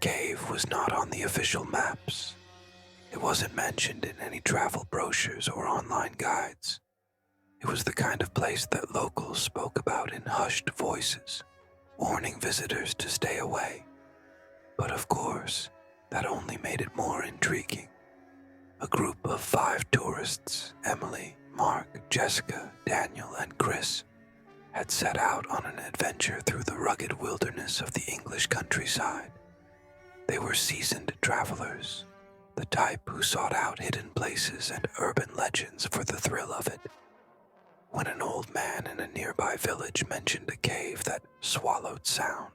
cave was not on the official maps. It wasn't mentioned in any travel brochures or online guides. It was the kind of place that locals spoke about in hushed voices, warning visitors to stay away. But of course, that only made it more intriguing. A group of 5 tourists, Emily, Mark, Jessica, Daniel, and Chris, had set out on an adventure through the rugged wilderness of the English countryside. They were seasoned travelers, the type who sought out hidden places and urban legends for the thrill of it. When an old man in a nearby village mentioned a cave that swallowed sound,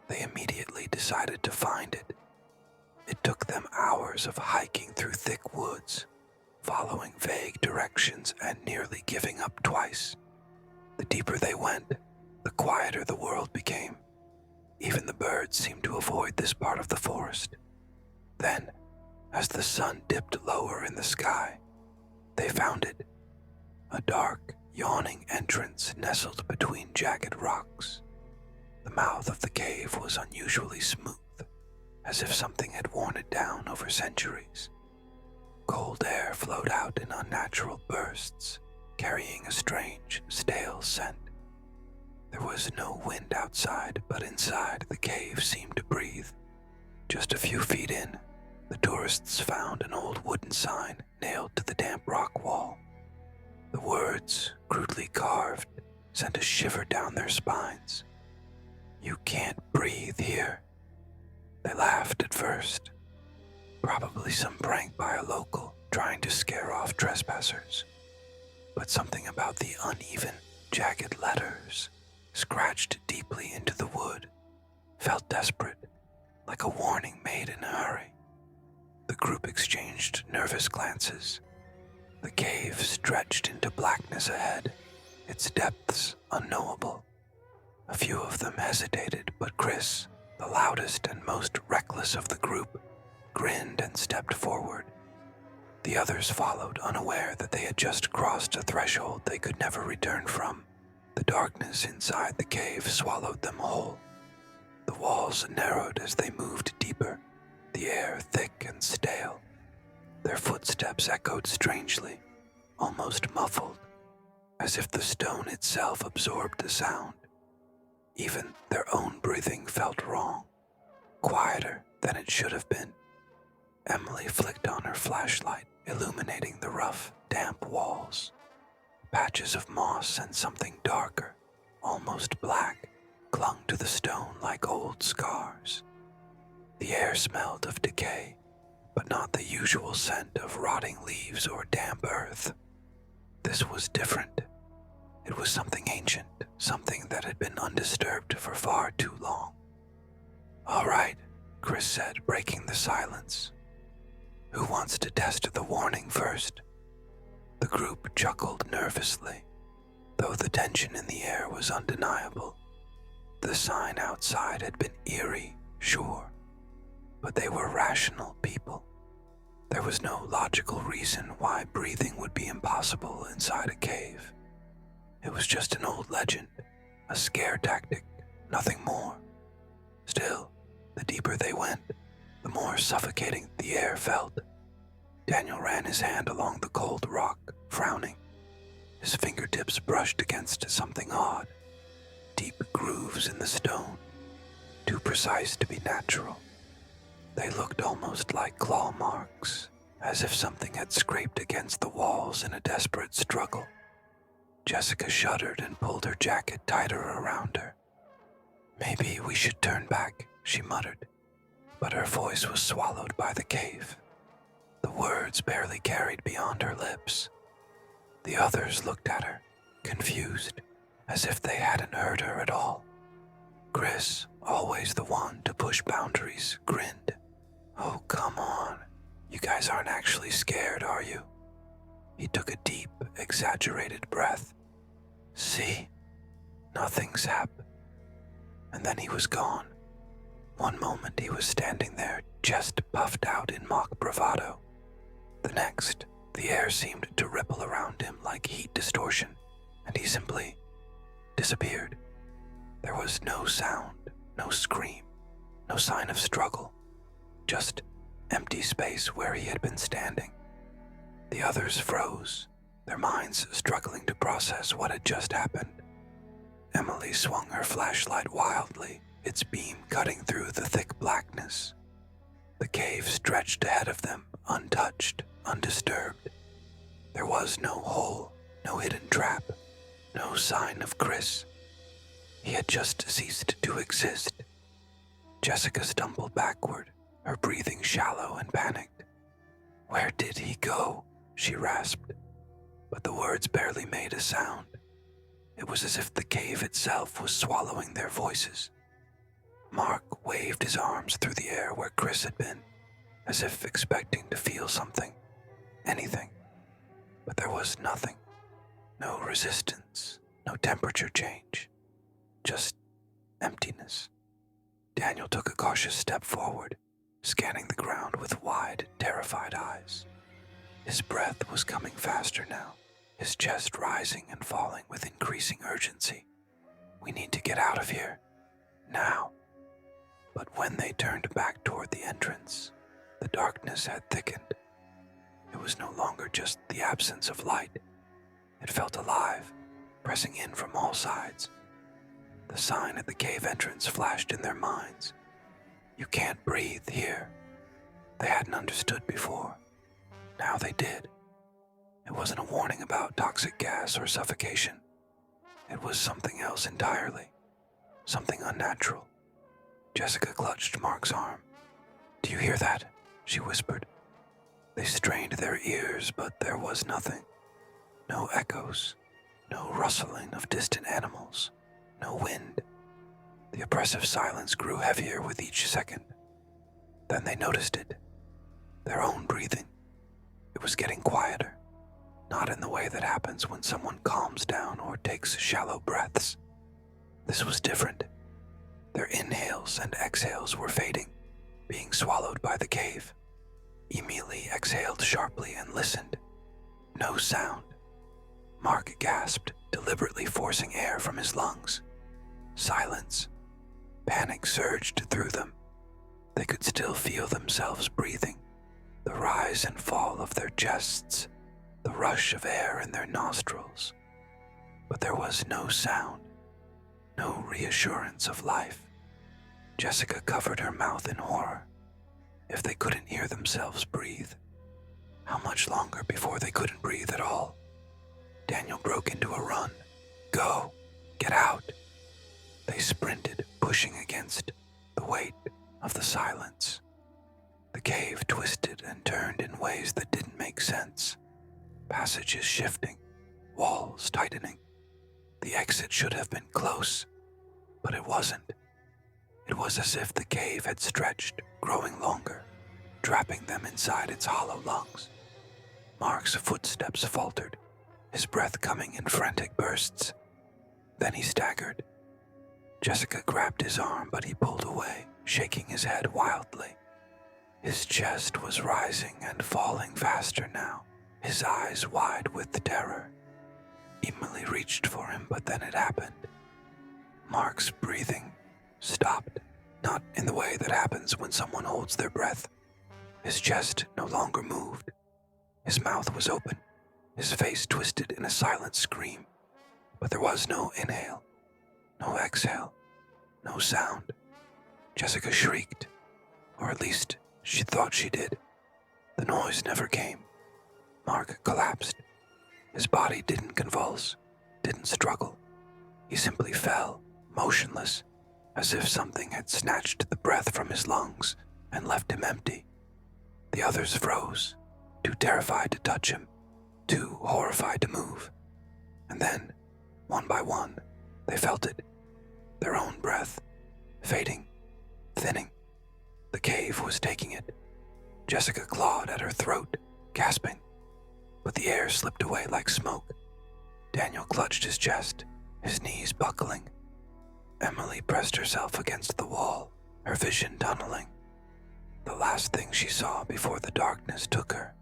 they immediately decided to find it. It took them hours of hiking through thick woods, following vague directions and nearly giving up twice. The deeper they went, the quieter the world became. Even the birds seemed to avoid this part of the forest. Then, as the sun dipped lower in the sky, they found it. A dark, yawning entrance nestled between jagged rocks. The mouth of the cave was unusually smooth, as if something had worn it down over centuries. Cold air flowed out in unnatural bursts, carrying a strange, stale scent. There was no wind outside, but inside the cave seemed to breathe. Just a few feet in, the tourists found an old wooden sign nailed to the damp rock wall. The words, crudely carved, sent a shiver down their spines. "You can't breathe here." They laughed at first. Probably some prank by a local trying to scare off trespassers. But something about the uneven, jagged letters, scratched deeply into the wood, felt desperate, like a warning made in a hurry. The group exchanged nervous glances. The cave stretched into blackness ahead, its depths unknowable. A few of them hesitated, but Chris, the loudest and most reckless of the group, grinned and stepped forward. The others followed, unaware that they had just crossed a threshold they could never return from. The darkness inside the cave swallowed them whole. The walls narrowed as they moved deeper, the air thick and stale. Their footsteps echoed strangely, almost muffled, as if the stone itself absorbed the sound. Even their own breathing felt wrong, quieter than it should have been. Emily flicked on her flashlight, illuminating the rough, damp walls. Patches of moss and something darker, almost black, clung to the stone like old scars. The air smelled of decay, but not the usual scent of rotting leaves or damp earth. This was different. It was something ancient, something that had been undisturbed for far too long. "All right," Chris said, breaking the silence. "Who wants to test the warning first?" The group chuckled nervously, though the tension in the air was undeniable. The sign outside had been eerie, sure, but they were rational people. There was no logical reason why breathing would be impossible inside a cave. It was just an old legend, a scare tactic, nothing more. Still, the deeper they went, the more suffocating the air felt. Daniel ran his hand along the cold rock, frowning. His fingertips brushed against something odd, deep grooves in the stone, too precise to be natural. They looked almost like claw marks, as if something had scraped against the walls in a desperate struggle. Jessica shuddered and pulled her jacket tighter around her. "Maybe we should turn back," she muttered, but her voice was swallowed by the cave. The words barely carried beyond her lips. The others looked at her, confused, as if they hadn't heard her at all. Chris, always the one to push boundaries, grinned. "Oh, come on. You guys aren't actually scared, are you?" He took a deep, exaggerated breath. "See? Nothing's happened." And then he was gone. One moment he was standing there, chest puffed out in mock bravado. The next, the air seemed to ripple around him like heat distortion, and he simply disappeared. There was no sound, no scream, No sign of struggle, just empty space where he had been standing. The others froze, their minds struggling to process what had just happened. Emily swung her flashlight wildly, its beam cutting through the thick blackness. The cave stretched ahead of them, untouched, undisturbed. There was no hole, no hidden trap, no sign of Chris. He had just ceased to exist. Jessica stumbled backward, her breathing shallow and panicked. "Where did he go?" she rasped, but the words barely made a sound. It was as if the cave itself was swallowing their voices. Mark waved his arms through the air where Chris had been, as if expecting to feel something, anything. But there was nothing. No resistance, no temperature change. Just emptiness. Daniel took a cautious step forward, scanning the ground with wide, terrified eyes. His breath was coming faster now, his chest rising and falling with increasing urgency. "We need to get out of here. Now." But when they turned back toward the entrance, the darkness had thickened. It was no longer just the absence of light. It felt alive, pressing in from all sides. The sign at the cave entrance flashed in their minds. "You can't breathe here." They hadn't understood before. Now they did. It wasn't a warning about toxic gas or suffocation. It was something else entirely. Something unnatural. Jessica clutched Mark's arm. "Do you hear that?" she whispered. They strained their ears, but there was nothing. No echoes, no rustling of distant animals, no wind. The oppressive silence grew heavier with each second. Then they noticed it. Their own breathing. It was getting quieter, not in the way that happens when someone calms down or takes shallow breaths. This was different. Their inhales and exhales were fading, being swallowed by the cave. Emily exhaled sharply and listened. No sound. Mark gasped, deliberately forcing air from his lungs. Silence. Panic surged through them. They could still feel themselves breathing, the rise and fall of their chests, the rush of air in their nostrils. But there was no sound, no reassurance of life. Jessica covered her mouth in horror. If they couldn't hear themselves breathe, how much longer before they couldn't breathe at all? Daniel broke into a run. "Go! Get out!" They sprinted, pushing against the weight of the silence. The cave twisted and turned in ways that didn't make sense. Passages shifting, walls tightening. The exit should have been close, but it wasn't. It was as if the cave had stretched, growing longer, trapping them inside its hollow lungs. Mark's footsteps faltered, his breath coming in frantic bursts. Then he staggered. Jessica grabbed his arm, but he pulled away, shaking his head wildly. His chest was rising and falling faster now, his eyes wide with terror. Emily reached for him, but then it happened. Mark's breathing stopped, not in the way that happens when someone holds their breath. His chest no longer moved. His mouth was open, his face twisted in a silent scream. But there was no inhale, no exhale, no sound. Jessica shrieked, or at least she thought she did. The noise never came. Mark collapsed. His body didn't convulse, didn't struggle. He simply fell, motionless, as if something had snatched the breath from his lungs and left him empty. The others froze, too terrified to touch him, too horrified to move. And then, one by one, they felt it, their own breath, fading, thinning. The cave was taking it. Jessica clawed at her throat, gasping, but the air slipped away like smoke. Daniel clutched his chest, his knees buckling. Emily pressed herself against the wall, her vision tunneling. The last thing she saw before the darkness took her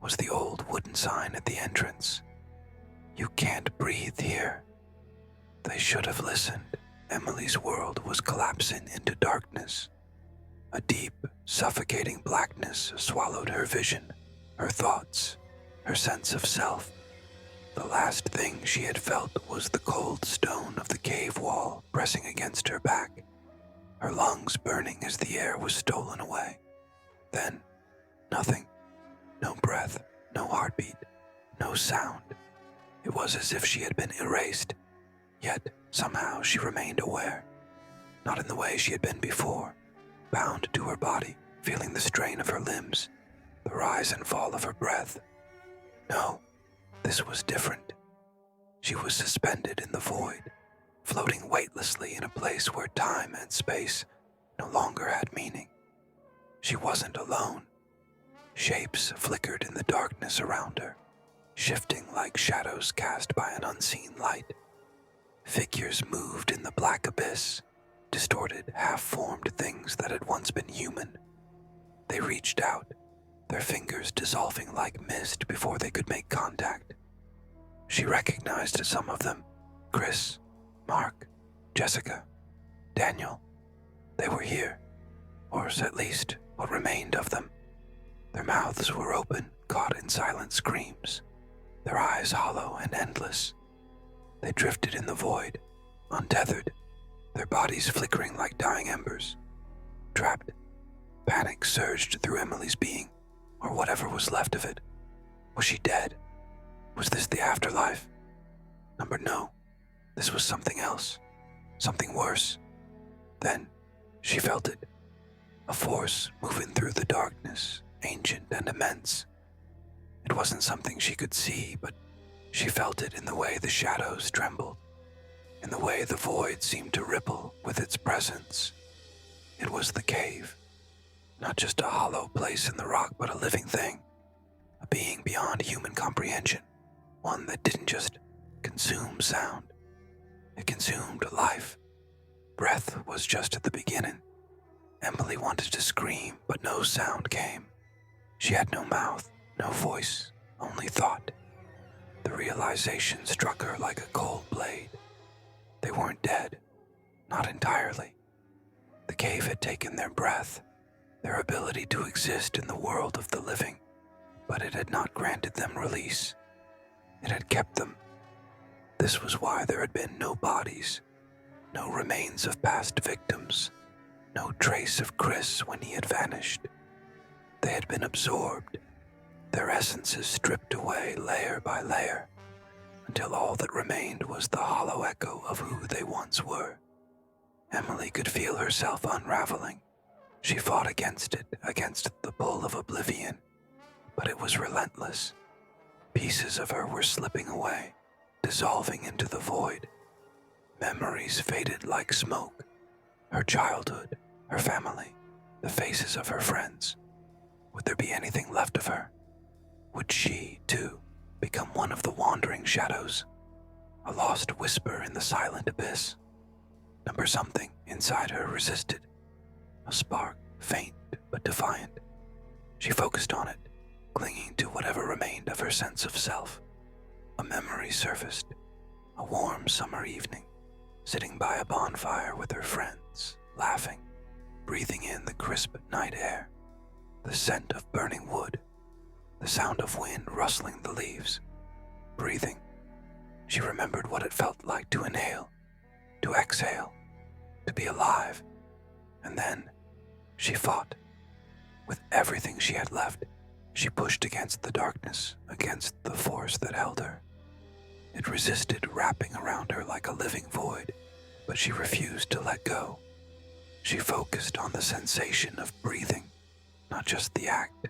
was the old wooden sign at the entrance. "You can't breathe here." They should have listened. Emily's world was collapsing into darkness. A deep, suffocating blackness swallowed her vision, her thoughts, her sense of self. The last thing she had felt was the cold stone of the cave wall pressing against her back, her lungs burning as the air was stolen away. Then, nothing. No breath, no heartbeat, no sound. It was as if she had been erased, yet somehow she remained aware. Not in the way she had been before, bound to her body, feeling the strain of her limbs, the rise and fall of her breath. No, this was different. She was suspended in the void, floating weightlessly in a place where time and space no longer had meaning. She wasn't alone. Shapes flickered in the darkness around her, shifting like shadows cast by an unseen light. Figures moved in the black abyss, distorted, half-formed things that had once been human. They reached out, their fingers dissolving like mist before they could make contact. She recognized some of them: Chris, Mark, Jessica, Daniel. They were here, or at least what remained of them. Their mouths were open, caught in silent screams, their eyes hollow and endless. They drifted in the void, untethered, their bodies flickering like dying embers. Trapped, panic surged through Emily's being, or whatever was left of it. Was she dead? Was this the afterlife? But no, this was something else, something worse. Then she felt it, a force moving through the darkness, ancient and immense. It wasn't something she could see, but she felt it in the way the shadows trembled, in the way the void seemed to ripple with its presence. It was the cave, not just a hollow place in the rock, but a living thing, a being beyond human comprehension, one that didn't just consume sound, it consumed life. Breath was just at the beginning. Emily wanted to scream, but no sound came. She had no mouth, no voice, only thought. The realization struck her like a cold blade. They weren't dead, not entirely. The cave had taken their breath, their ability to exist in the world of the living, but it had not granted them release. It had kept them. This was why there had been no bodies, no remains of past victims, no trace of Chris when he had vanished. They had been absorbed, their essences stripped away layer by layer, until all that remained was the hollow echo of who they once were. Emily could feel herself unraveling. She fought against it, against the pull of oblivion, but it was relentless. Pieces of her were slipping away, dissolving into the void. Memories faded like smoke. Her childhood, her family, the faces of her friends. Would there be anything left of her? Would she, too, become one of the wandering shadows? A lost whisper in the silent abyss. Something inside her resisted. A spark, faint but defiant. She focused on it, clinging to whatever remained of her sense of self. A memory surfaced. A warm summer evening, sitting by a bonfire with her friends, laughing, breathing in the crisp night air, the scent of burning wood, the sound of wind rustling the leaves. Breathing, she remembered what it felt like to inhale, to exhale, to be alive. And then she fought. With everything she had left, she pushed against the darkness, against the force that held her. It resisted, wrapping around her like a living void, but she refused to let go. She focused on the sensation of breathing, not just the act,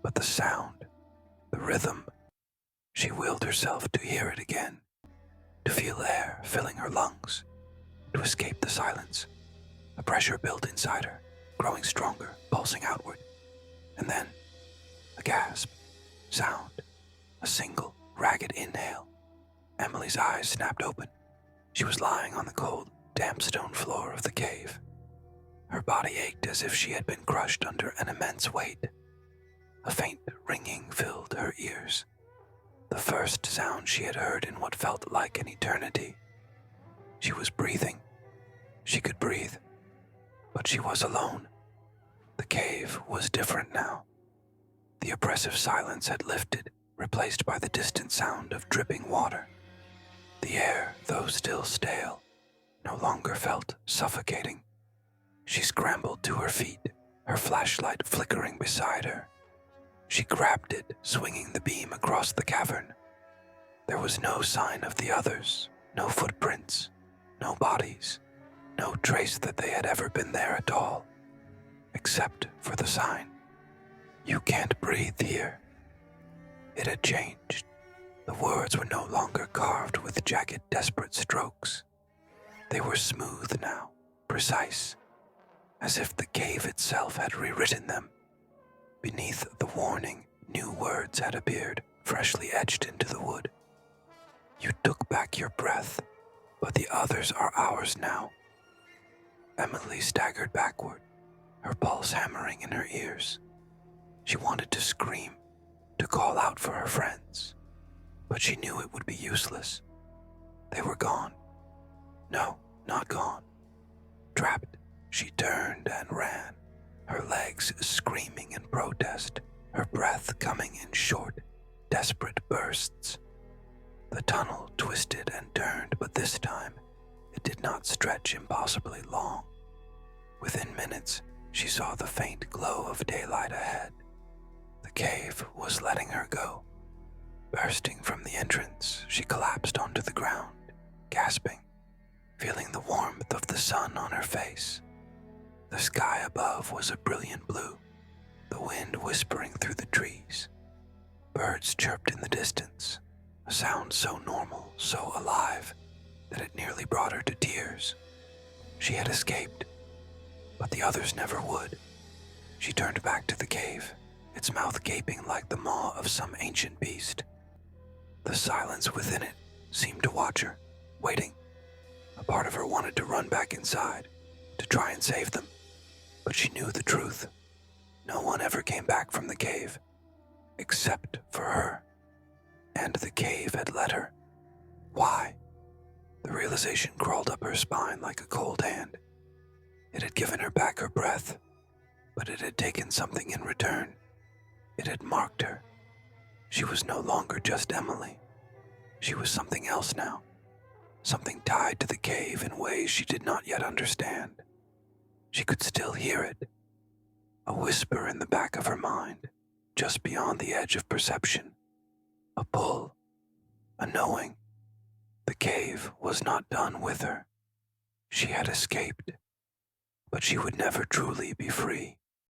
but the sound, the rhythm. She willed herself to hear it again, to feel air filling her lungs, to escape the silence. A pressure built inside her, growing stronger, pulsing outward. And then, a gasp, sound, a single, ragged inhale. Emily's eyes snapped open. She was lying on the cold, damp stone floor of the cave. Her body ached as if she had been crushed under an immense weight. A faint ringing filled her ears. The first sound she had heard in what felt like an eternity. She was breathing. She could breathe. But she was alone. The cave was different now. The oppressive silence had lifted, replaced by the distant sound of dripping water. The air, though still stale, no longer felt suffocating. She scrambled to her feet, her flashlight flickering beside her. She grabbed it, swinging the beam across the cavern. There was no sign of the others, no footprints, no bodies, no trace that they had ever been there at all, except for the sign. "You can't breathe here." It had changed. The words were no longer carved with jagged, desperate strokes. They were smooth now, precise, as if the cave itself had rewritten them. Beneath the warning, new words had appeared, freshly etched into the wood. "You took back your breath, but the others are ours now." Emily staggered backward, her pulse hammering in her ears. She wanted to scream, to call out for her friends, but she knew it would be useless. They were gone. No, not gone. Trapped, she turned and ran, her legs screaming in protest, her breath coming in short, desperate bursts. The tunnel twisted and turned, but this time it did not stretch impossibly long. Within minutes, she saw the faint glow of daylight ahead. The cave was letting her go. Bursting from the entrance, she collapsed onto the ground, gasping, feeling the warmth of the sun on her face. The sky above was a brilliant blue, the wind whispering through the trees. Birds chirped in the distance, a sound so normal, so alive, that it nearly brought her to tears. She had escaped, but the others never would. She turned back to the cave, its mouth gaping like the maw of some ancient beast. The silence within it seemed to watch her, waiting. A part of her wanted to run back inside, to try and save them, but she knew the truth. No one ever came back from the cave, except for her. And the cave had let her. Why? The realization crawled up her spine like a cold hand. It had given her back her breath, but it had taken something in return. It had marked her. She was no longer just Emily. She was something else now, something tied to the cave in ways she did not yet understand. She could still hear it, a whisper in the back of her mind, just beyond the edge of perception, a pull, a knowing. The cave was not done with her. She had escaped, but she would never truly be free.